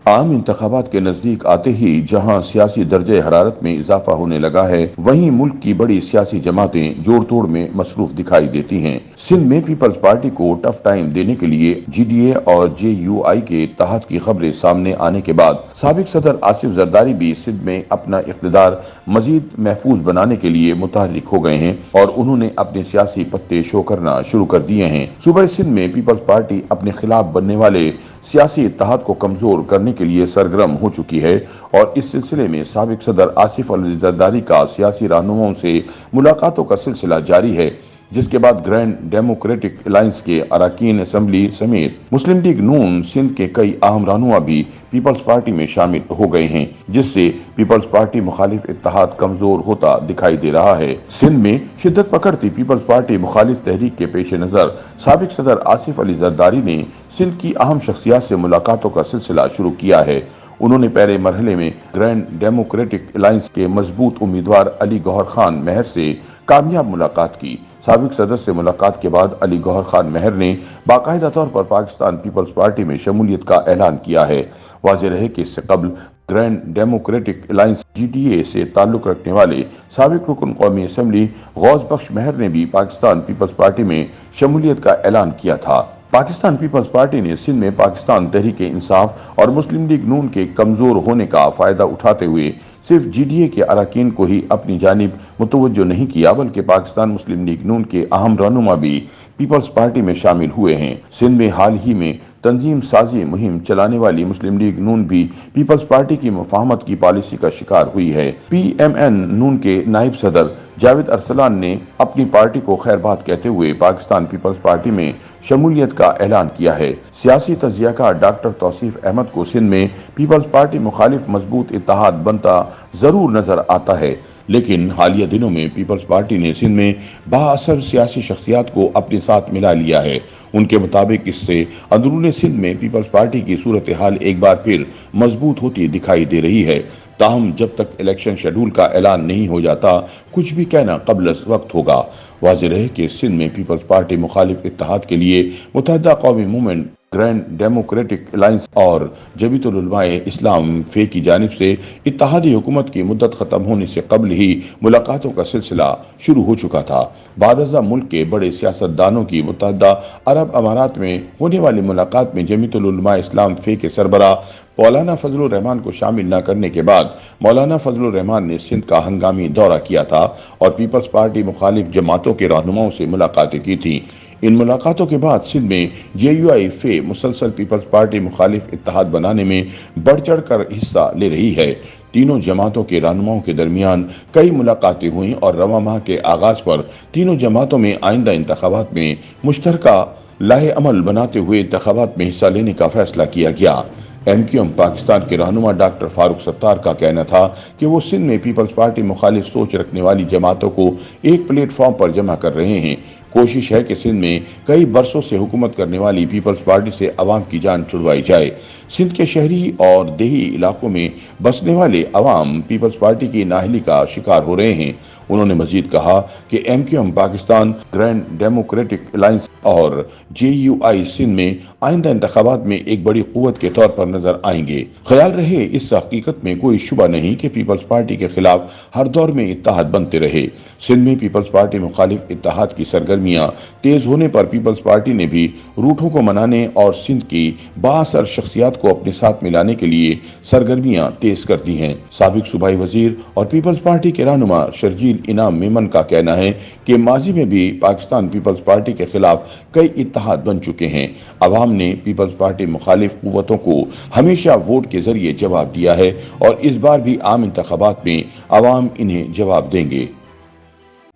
عام انتخابات کے نزدیک آتے ہی جہاں سیاسی درجہ حرارت میں اضافہ ہونے لگا ہے، وہیں ملک کی بڑی سیاسی جماعتیں جوڑ توڑ میں مصروف دکھائی دیتی ہیں۔ سندھ میں پیپلز پارٹی کو ٹف ٹائم دینے کے لیے جی ڈی اے اور جے یو آئی کے اتحاد کی خبریں سامنے آنے کے بعد سابق صدر آصف زرداری بھی سندھ میں اپنا اقتدار مزید محفوظ بنانے کے لیے متحرک ہو گئے ہیں اور انہوں نے اپنے سیاسی پتے شو کرنا شروع کر دیے ہیں۔ صوبہ سندھ میں پیپلز پارٹی اپنے خلاف بننے والے سیاسی اتحاد کو کمزور کرنے کے لیے سرگرم ہو چکی ہے اور اس سلسلے میں سابق صدر آصف علی زرداری کا سیاسی رہنماؤں سے ملاقاتوں کا سلسلہ جاری ہے، جس کے بعد گرینڈ ڈیموکریٹک الائنس کے اراکین اسمبلی سمیت مسلم لیگ نون سندھ کے کئی اہم رہنما بھی پیپلز پارٹی میں شامل ہو گئے ہیں، جس سے پیپلز پارٹی مخالف اتحاد کمزور ہوتا دکھائی دے رہا ہے۔ سندھ میں شدت پکڑتی پیپلز پارٹی مخالف تحریک کے پیش نظر سابق صدر آصف علی زرداری نے سندھ کی اہم شخصیات سے ملاقاتوں کا سلسلہ شروع کیا ہے۔ انہوں نے پہلے مرحلے میں گرینڈ ڈیموکریٹک الائنس کے مضبوط امیدوار علی گوہر خان مہر سے کامیاب ملاقات کی۔ سابق صدر سے ملاقات کے بعد علی گوہر خان مہر نے باقاعدہ طور پر پاکستان پیپلز پارٹی میں شمولیت کا اعلان کیا ہے۔ واضح رہے کہ اس سے قبل Grand Democratic Alliance G D A سے تعلق رکھنے والے سابق رکن قومی اسمبلی غوث بخش مہر نے بھی پاکستان پیپلز پارٹی میں شمولیت کا اعلان کیا تھا۔ پاکستان پیپلز پارٹی نے سندھ میں پاکستان تحریک انصاف اور مسلم لیگ نون کے کمزور ہونے کا فائدہ اٹھاتے ہوئے صرف جی ڈی اے کے اراکین کو ہی اپنی جانب متوجہ نہیں کیا، بلکہ پاکستان مسلم لیگ نون کے اہم رہنما بھی پیپلز پارٹی میں شامل ہوئے ہیں۔ سندھ میں حال ہی میں تنظیم سازی مہم چلانے والی مسلم لیگ نون بھی پیپلز پارٹی کی مفاہمت کی پالیسی کا شکار ہوئی ہے۔ پی ایم این نون کے نائب صدر جاوید ارسلان نے اپنی پارٹی کو خیر بات کہتے ہوئے پاکستان پیپلز پارٹی میں شمولیت کا اعلان کیا ہے۔ سیاسی تجزیہ کار ڈاکٹر توصیف احمد کو سندھ میں پیپلز پارٹی مخالف مضبوط اتحاد بنتا ضرور نظر آتا ہے، لیکن حالیہ دنوں میں پیپلز پارٹی نے سندھ میں بااثر سیاسی شخصیات کو اپنے ساتھ ملا لیا ہے۔ ان کے مطابق اس سے اندرون سندھ میں پیپلز پارٹی کی صورتحال ایک بار پھر مضبوط ہوتی دکھائی دے رہی ہے۔ تاہم جب تک الیکشن شیڈول کا اعلان نہیں ہو جاتا، کچھ بھی کہنا قبل از وقت ہوگا۔ واضح رہے کہ سندھ میں پیپلز پارٹی مخالف اتحاد کے لیے متحدہ قومی موومنٹ گرینڈ ڈیموکریٹک الائنس اور جمیعت العلماء اسلام فے کی جانب سے اتحادی حکومت کی مدت ختم ہونے سے قبل ہی ملاقاتوں کا سلسلہ شروع ہو چکا تھا۔ بعد ازاں ملک کے بڑے سیاست دانوں کی متحدہ عرب امارات میں ہونے والی ملاقات میں جمیعت العلماء اسلام فے کے سربراہ مولانا فضل الرحمان کو شامل نہ کرنے کے بعد مولانا فضل الرحمان نے سندھ کا ہنگامی دورہ کیا تھا اور پیپلز پارٹی مخالف جماعتوں کے رہنماؤں سے ملاقاتیں کی تھیں۔ ان ملاقاتوں کے بعد سندھ میں جے یو آئی فے مسلسل پیپلز پارٹی مخالف اتحاد بنانے میں بڑھ چڑھ کر حصہ لے رہی ہے۔ تینوں جماعتوں کے رہنماؤں کے درمیان کئی ملاقاتیں ہوئیں اور رواں ماہ کے آغاز پر تینوں جماعتوں میں آئندہ انتخابات میں مشترکہ لائحہ عمل بناتے ہوئے انتخابات میں حصہ لینے کا فیصلہ کیا گیا۔ ایم کیو ایم پاکستان کے رہنما ڈاکٹر فاروق ستار کا کہنا تھا کہ وہ سندھ میں پیپلز پارٹی مخالف سوچ رکھنے والی جماعتوں کو ایک پلیٹ فارم پر جمع کر رہے ہیں۔ کوشش ہے کہ سندھ میں کئی برسوں سے حکومت کرنے والی پیپلز پارٹی سے عوام کی جان چھڑوائی جائے۔ سندھ کے شہری اور دیہی علاقوں میں بسنے والے عوام پیپلز پارٹی کی نااہلی کا شکار ہو رہے ہیں۔ انہوں نے مزید کہا کہ M Q M Pakistan Grand Democratic Alliance اور جے یو آئی سندھ میں آئندہ انتخابات میں ایک بڑی قوت کے طور پر نظر آئیں گے۔ خیال رہے اس حقیقت میں کوئی شبہ نہیں کہ پیپلز پارٹی کے خلاف ہر دور میں اتحاد بنتے رہے۔ سندھ میں پیپلز پارٹی مخالف اتحاد کی سرگرمیاں تیز ہونے پر پیپلز پارٹی نے بھی روٹوں کو منانے اور سندھ کی بااثر شخصیات کو اپنے ساتھ ملانے کے لیے سرگرمیاں تیز کر دی ہیں۔ سابق صوبائی وزیر اور پیپلز پارٹی کے رہنما شرجیل انعام میمن کا کہنا ہے کہ ماضی میں بھی پاکستان پیپلز پارٹی کے خلاف کئی اتحاد بن چکے ہیں۔ عوام نے پیپلز پارٹی مخالف قوتوں کو ہمیشہ ووٹ کے ذریعے جواب دیا ہے اور اس بار بھی عام انتخابات میں عوام انہیں جواب دیں گے۔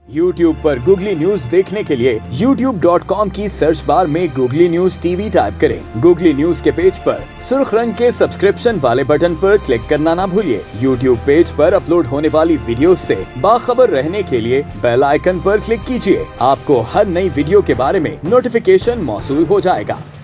YouTube پر گوگلی نیوز دیکھنے کے لیے youtube.com کی سرچ بار میں googly news T V type کریں۔ گوگلی نیوز کے پیج پر سرخ رنگ کے سبسکرپشن والے بٹن پر کلک کرنا نہ بھولیے۔ YouTube پیج پر اپلوڈ ہونے والی ویڈیوز سے باخبر رہنے کے لیے بیل آئیکن پر کلک کیجیے۔ آپ کو ہر نئی ویڈیو کے بارے میں نوٹیفیکیشن موصول ہو جائے گا۔